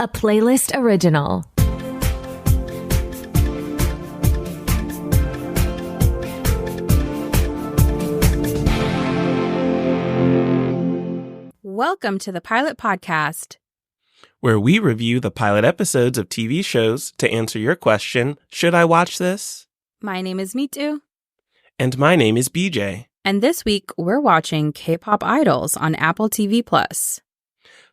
a Playlyst original. Welcome to the Pilot Podcast, where we review the pilot episodes of TV shows to answer your question, should I watch this? My name is Mitu. And my name is BJ. And this week, we're watching K-pop Idols on Apple TV+.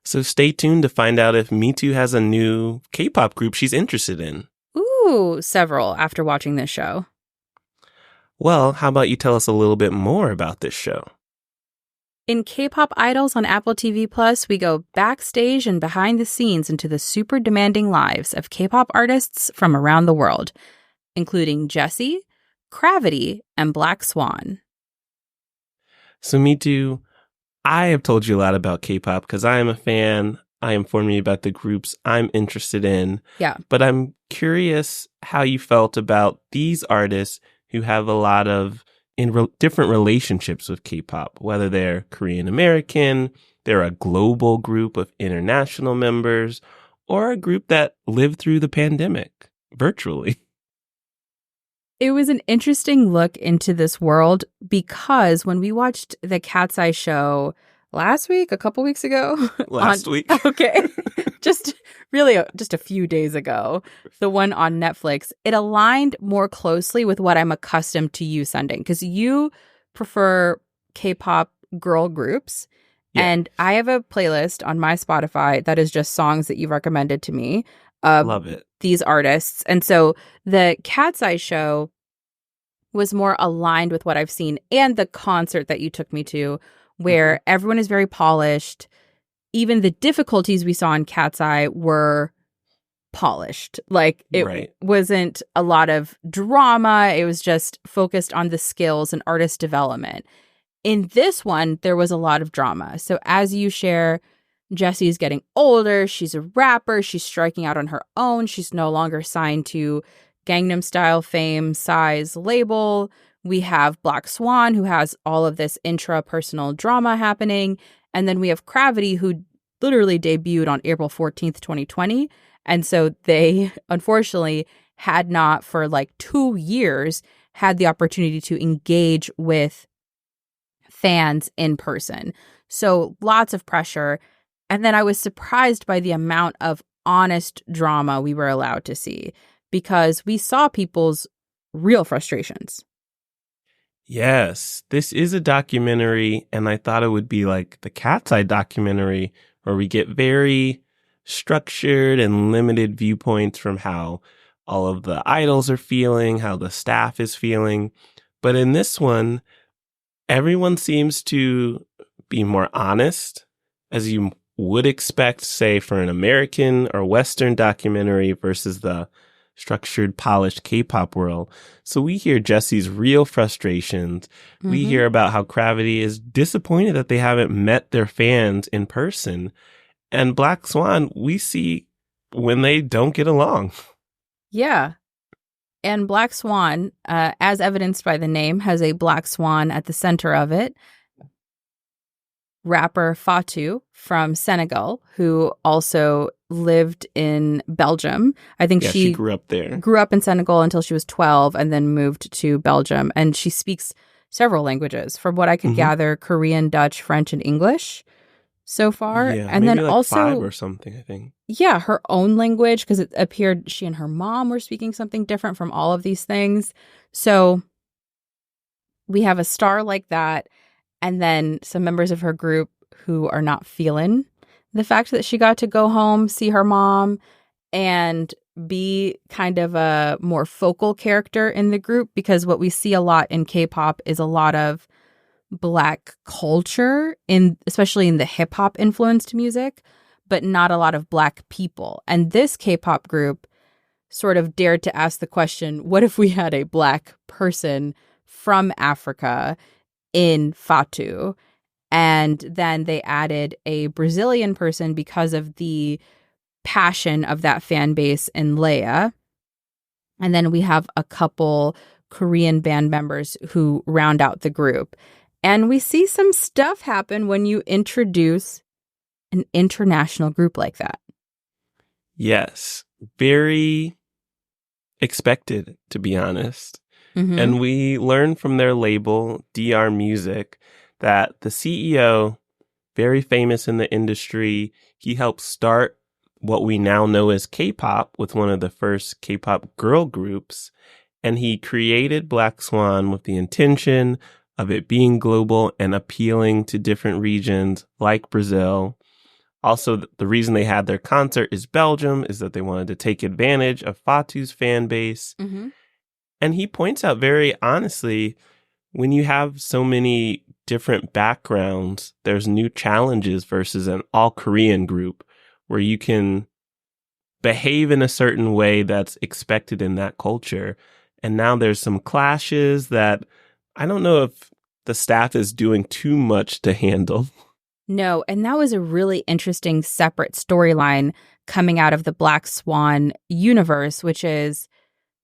So stay tuned to find out if Mitu has a new K-pop group she's interested in. Ooh, several after watching this show. Well, how about you tell us a little bit more about this show? In K-pop Idols on Apple TV+, we go backstage and behind the scenes into the super demanding lives of K-pop artists from around the world, including Jessi, Cravity, and Blackswan. So Mitu, I have told you a lot about K-pop because I am a fan. I informed you about the groups I'm interested in. Yeah. But I'm curious how you felt about these artists who have a lot of different relationships with K-pop, whether they're Korean American, they're a global group of international members, or a group that lived through the pandemic virtually. It was an interesting look into this world because when we watched the Cat's Eye show last week, a couple weeks ago. Last week. Okay. just a few days ago, the one on Netflix, it aligned more closely with what I'm accustomed to you sending because you prefer K-pop girl groups. Yeah. And I have a playlist on my Spotify that is just songs that you've recommended to me. Love it. These artists. And so the Cat's Eye show was more aligned with what I've seen and the concert that you took me to where everyone is very polished. Even the difficulties we saw in Cat's Eye were polished. Like it wasn't a lot of drama. It was just focused on the skills and artist development. In this one, there was a lot of drama. So as you share, Jessi is getting older. She's a rapper. She's striking out on her own. She's no longer signed to Gangnam Style fame size label. We have Blackswan, who has all of this intra-personal drama happening. And then we have Cravity, who literally debuted on April 14th, 2020. And so they, unfortunately, had not for like 2 years had the opportunity to engage with fans in person. So lots of pressure. And then I was surprised by the amount of honest drama we were allowed to see because we saw people's real frustrations. Yes, this is a documentary, and I thought it would be like the Cat's Eye documentary where we get very structured and limited viewpoints from how all of the idols are feeling, how the staff is feeling. But in this one, everyone seems to be more honest, as you would expect, say, for an American or Western documentary versus the structured, polished K-pop world. So we hear Jessi's real frustrations. Mm-hmm. We hear about how Cravity is disappointed that they haven't met their fans in person. And Blackswan, we see when they don't get along. Yeah. And Blackswan, as evidenced by the name, has a black swan at the center of it. Rapper Fatou from Senegal, who also lived in Belgium. I think she grew up there. Grew up in Senegal until she was 12 and then moved to Belgium. And she speaks several languages. From what I could gather, Korean, Dutch, French, and English so far. Yeah, and maybe then like also 5 or something, I think. Yeah, her own language, because it appeared she and her mom were speaking something different from all of these things. So we have a star like that. And then some members of her group who are not feeling the fact that she got to go home, see her mom, and be kind of a more focal character in the group. Because what we see a lot in K-pop is a lot of Black culture, especially in the hip-hop influenced music, but not a lot of Black people. And this K-pop group sort of dared to ask the question, what if we had a Black person from Africa in Fatou? And then they added a Brazilian person because of the passion of that fan base in Leia. And then we have a couple Korean band members who round out the group. And we see some stuff happen when you introduce an international group like that. Yes. Very expected, to be honest. Mm-hmm. And we learn from their label, DR Music, that the CEO, very famous in the industry, he helped start what we now know as K-pop with one of the first K-pop girl groups. And he created Blackswan with the intention of it being global and appealing to different regions like Brazil. Also, the reason they had their concert is Belgium, is that they wanted to take advantage of Fatu's fan base. Mm-hmm. And he points out very honestly, when you have so many different backgrounds, there's new challenges versus an all Korean group where you can behave in a certain way that's expected in that culture. And now there's some clashes that I don't know if the staff is doing too much to handle. No, and that was a really interesting separate storyline coming out of the Black Swan universe, which is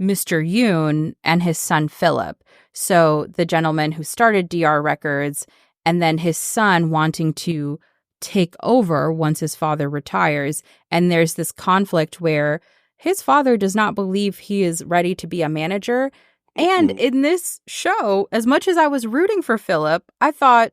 Mr. Yoon and his son Philip. So the gentleman who started DR Records and then his son wanting to take over once his father retires. And there's this conflict where his father does not believe he is ready to be a manager. And in this show, as much as I was rooting for Philip, I thought,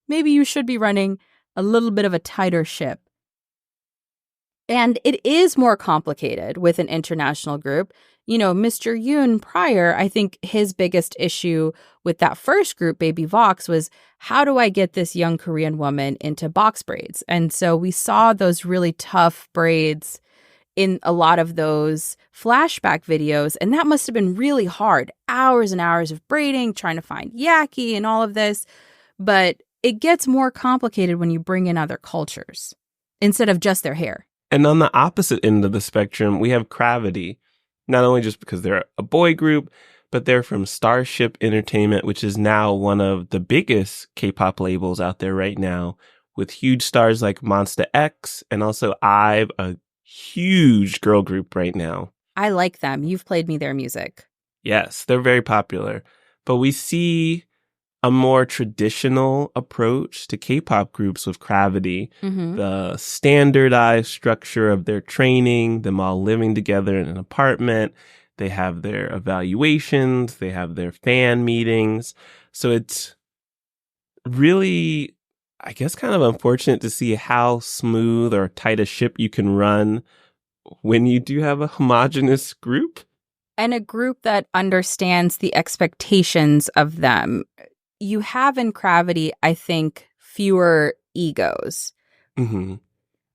maybe you should be running a little bit of a tighter ship. And it is more complicated with an international group. You know, Mr. Yoon prior, I think his biggest issue with that first group, Baby Vox, was how do I get this young Korean woman into box braids? And so we saw those really tough braids in a lot of those flashback videos. And that must have been really hard. Hours and hours of braiding, trying to find Yaki and all of this. But it gets more complicated when you bring in other cultures instead of just their hair. And on the opposite end of the spectrum, we have Cravity, not only just because they're a boy group, but they're from Starship Entertainment, which is now one of the biggest K-pop labels out there right now, with huge stars like Monsta X and also IVE, a huge girl group right now. I like them. You've played me their music. Yes, they're very popular. But we see a more traditional approach to K-pop groups with Cravity. Mm-hmm. The standardized structure of their training, them all living together in an apartment. They have their evaluations. They have their fan meetings. So it's really, I guess, kind of unfortunate to see how smooth or tight a ship you can run when you do have a homogenous group. And a group that understands the expectations of them. You have in Cravity, I think, fewer egos. Mm-hmm.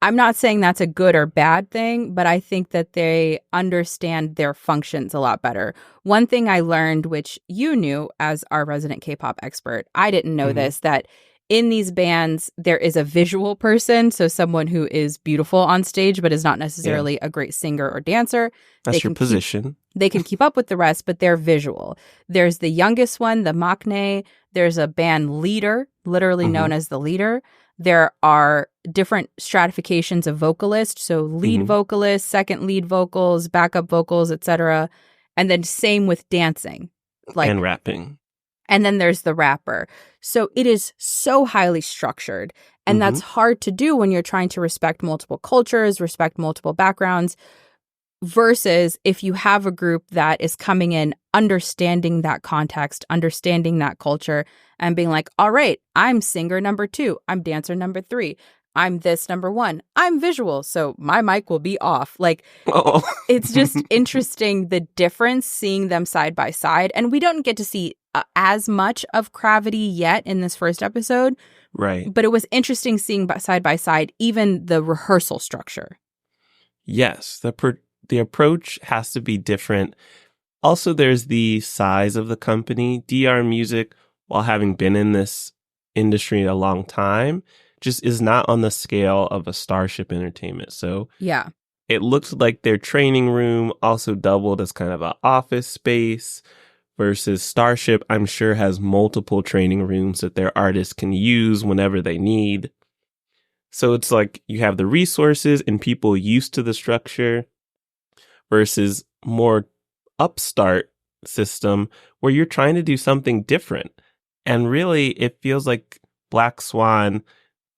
I'm not saying that's a good or bad thing, but I think that they understand their functions a lot better. One thing I learned, which you knew as our resident K-pop expert, I didn't know this, that in these bands, there is a visual person, so someone who is beautiful on stage, but is not necessarily a great singer or dancer. That's your position. They can keep up with the rest, but they're visual. There's the youngest one, the maknae. There's a band leader, literally known as the leader. There are different stratifications of vocalists, so lead vocalists, second lead vocals, backup vocals, etc. And then same with dancing. And rapping. And then there's the rapper. So it is so highly structured. And that's hard to do when you're trying to respect multiple cultures, respect multiple backgrounds, versus if you have a group that is coming in, understanding that context, understanding that culture, and being like, all right, I'm singer number 2, I'm dancer number 3, I'm this number 1, I'm visual, so my mic will be off. Like, it's just interesting, the difference, seeing them side by side. And we don't get to see as much of Cravity yet in this first episode. Right. But it was interesting seeing side by side, even the rehearsal structure. Yes, the approach has to be different. Also, there's the size of the company. DR Music, while having been in this industry a long time, just is not on the scale of a Starship Entertainment. So yeah, it looks like their training room also doubled as kind of an office space versus Starship, I'm sure, has multiple training rooms that their artists can use whenever they need. So it's like you have the resources and people used to the structure versus more upstart system where you're trying to do something different. And really, it feels like Black Swan,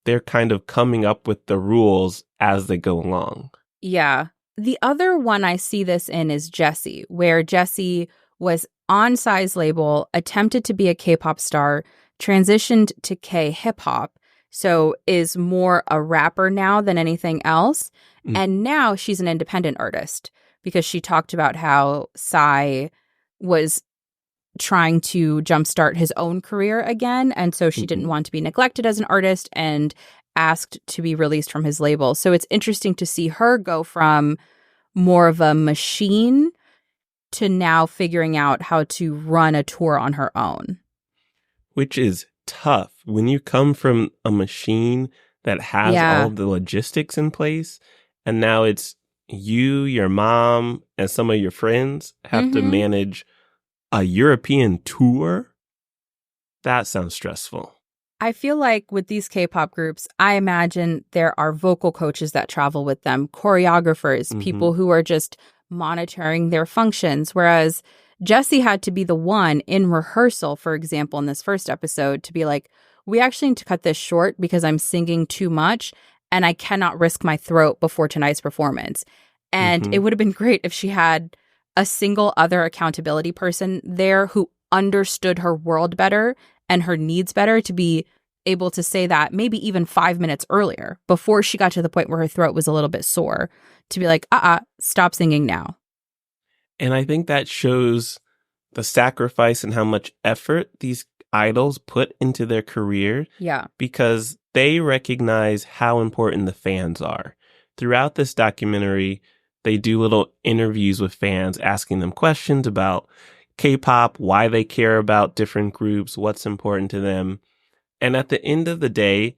they're kind of coming up with the rules as they go along. Yeah. The other one I see this in is Jessi, where Jessi was on Psy's label, attempted to be a K-pop star, transitioned to K-hip hop, so is more a rapper now than anything else. And now she's an independent artist because she talked about how Psy was trying to jumpstart his own career again. And so she didn't want to be neglected as an artist and asked to be released from his label. So it's interesting to see her go from more of a machine to now figuring out how to run a tour on her own. Which is tough when you come from a machine that has all of the logistics in place, and now it's you, your mom, and some of your friends have to manage a European tour. That sounds stressful. I feel like with these K-pop groups, I imagine there are vocal coaches that travel with them, choreographers, people who are just monitoring their functions. Whereas Jessi had to be the one in rehearsal, for example, in this first episode, to be like, we actually need to cut this short because I'm singing too much and I cannot risk my throat before tonight's performance. And it would have been great if she had a single other accountability person there who understood her world better and her needs better to be able to say that maybe even 5 minutes earlier before she got to the point where her throat was a little bit sore, to be like, stop singing now. And I think that shows the sacrifice and how much effort these idols put into their career. Yeah. Because they recognize how important the fans are. Throughout this documentary, they do little interviews with fans, asking them questions about K-pop, why they care about different groups, what's important to them. And at the end of the day,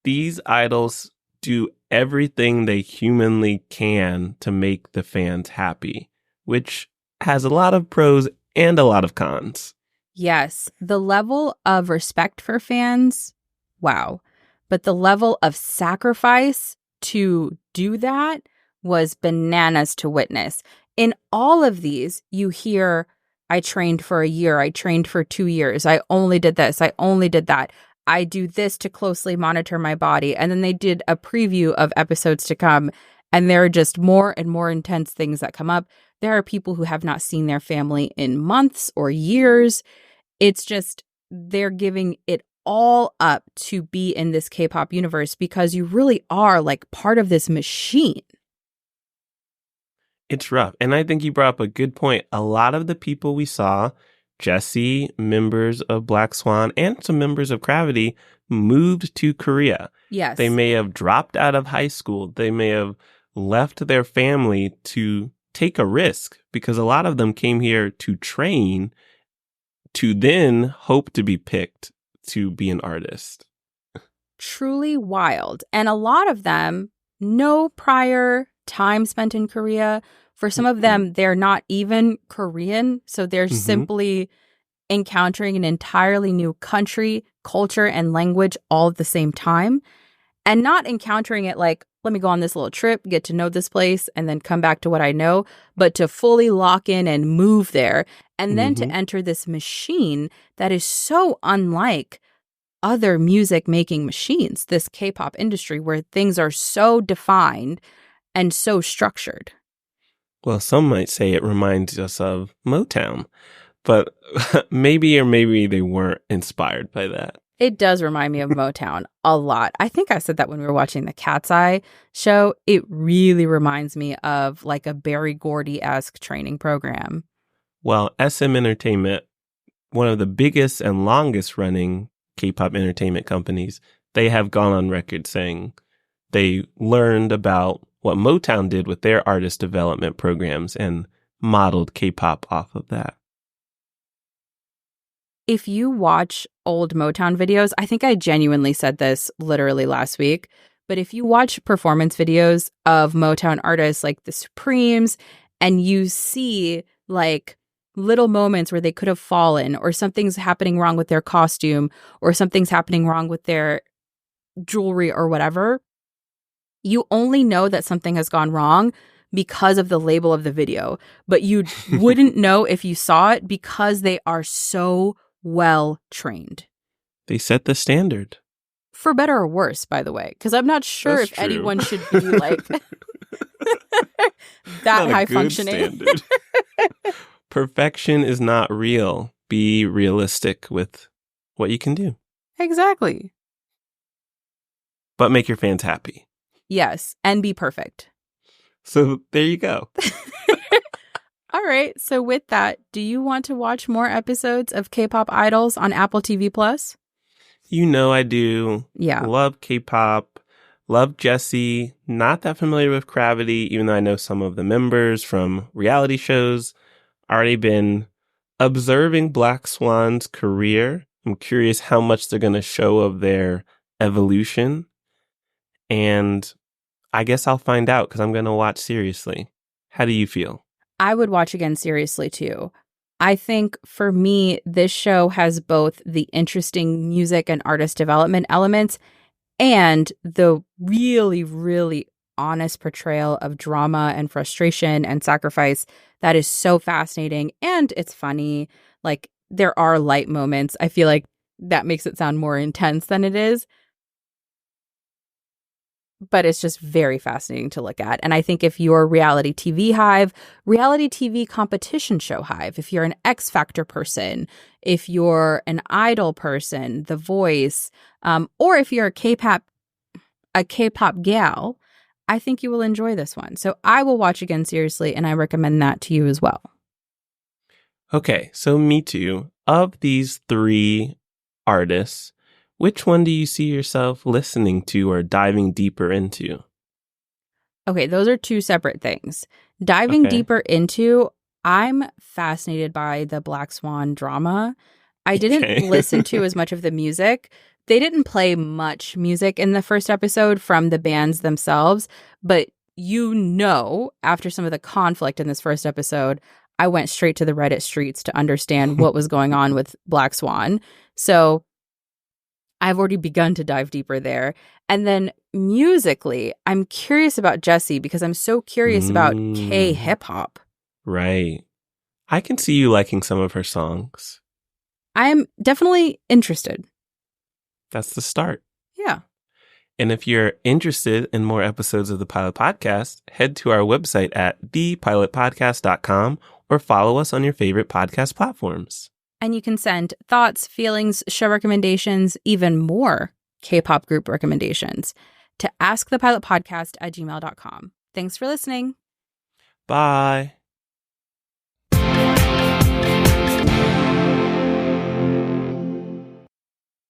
these idols do everything they humanly can to make the fans happy, which has a lot of pros and a lot of cons. Yes, the level of respect for fans, wow. But the level of sacrifice to do that was bananas to witness. In all of these, you hear, I trained for a year, I trained for 2 years, I only did this, I only did that. I do this to closely monitor my body. And then they did a preview of episodes to come, and there are just more and more intense things that come up. There are people who have not seen their family in months or years. It's just, they're giving it all up to be in this K-pop universe because you really are like part of this machine. It's rough. And I think you brought up a good point. A lot of the people we saw, Jessi, members of Blackswan, and some members of Cravity, moved to Korea. Yes. They may have dropped out of high school. They may have left their family to take a risk because a lot of them came here to train to then hope to be picked to be an artist. Truly wild. And a lot of them, no prior time spent in Korea. For some of them, they're not even Korean. So they're simply encountering an entirely new country, culture, and language all at the same time. And not encountering it like, let me go on this little trip, get to know this place, and then come back to what I know, but to fully lock in and move there. And then to enter this machine that is so unlike other music making machines, this K-pop industry where things are so defined and so structured. Well, some might say it reminds us of Motown, but maybe they weren't inspired by that. It does remind me of Motown a lot. I think I said that when we were watching the Cat's Eye show. It really reminds me of like a Berry Gordy-esque training program. Well, SM Entertainment, one of the biggest and longest running K-pop entertainment companies, they have gone on record saying they learned about what Motown did with their artist development programs and modeled K-pop off of that. If you watch old Motown videos, I think I genuinely said this literally last week, but if you watch performance videos of Motown artists like the Supremes and you see like little moments where they could have fallen or something's happening wrong with their costume or something's happening wrong with their jewelry or whatever, you only know that something has gone wrong because of the label of the video, but you wouldn't know if you saw it because they are so well trained. They set the standard. For better or worse, by the way, because I'm not sure That's if true. anyone should be like that Not a high good functioning. standard. Perfection is not real. Be realistic with what you can do, Exactly. but make your fans happy. Yes, and be perfect. So there you go. All right. So with that, do you want to watch more episodes of K-pop Idols on Apple TV Plus? You know I do. Yeah. Love K-pop. Love Jessi. Not that familiar with Cravity, even though I know some of the members from reality shows. Already been observing Blackswan's career. I'm curious how much they're going to show of their evolution. And I guess I'll find out because I'm going to watch seriously. How do you feel? I would watch again seriously too. I think for me, this show has both the interesting music and artist development elements and the really, really honest portrayal of drama and frustration and sacrifice that is so fascinating. And it's funny. Like, there are light moments. I feel like that makes it sound more intense than it is. But it's just very fascinating to look at. And I think if you're reality TV hive, reality TV competition show hive, if you're an X Factor person, if you're an Idol person, The Voice, or if you're a K-pop gal, I think you will enjoy this one. So I will watch again seriously, and I recommend that to you as well. Okay, so me too. Of these three artists, which one do you see yourself listening to or diving deeper into? Okay, those are two separate things. Diving deeper into, I'm fascinated by the Blackswan drama. I didn't listen to as much of the music. They didn't play much music in the first episode from the bands themselves, but after some of the conflict in this first episode, I went straight to the Reddit streets to understand what was going on with Blackswan. So I've already begun to dive deeper there. And then musically, I'm curious about Jessi because I'm so curious about K-hip hop. Right. I can see you liking some of her songs. I'm definitely interested. That's the start. Yeah. And if you're interested in more episodes of the Pilot Podcast, head to our website at thepilotpodcast.com or follow us on your favorite podcast platforms. And you can send thoughts, feelings, show recommendations, even more K-pop group recommendations to askthepilotpodcast@gmail.com. Thanks for listening. Bye.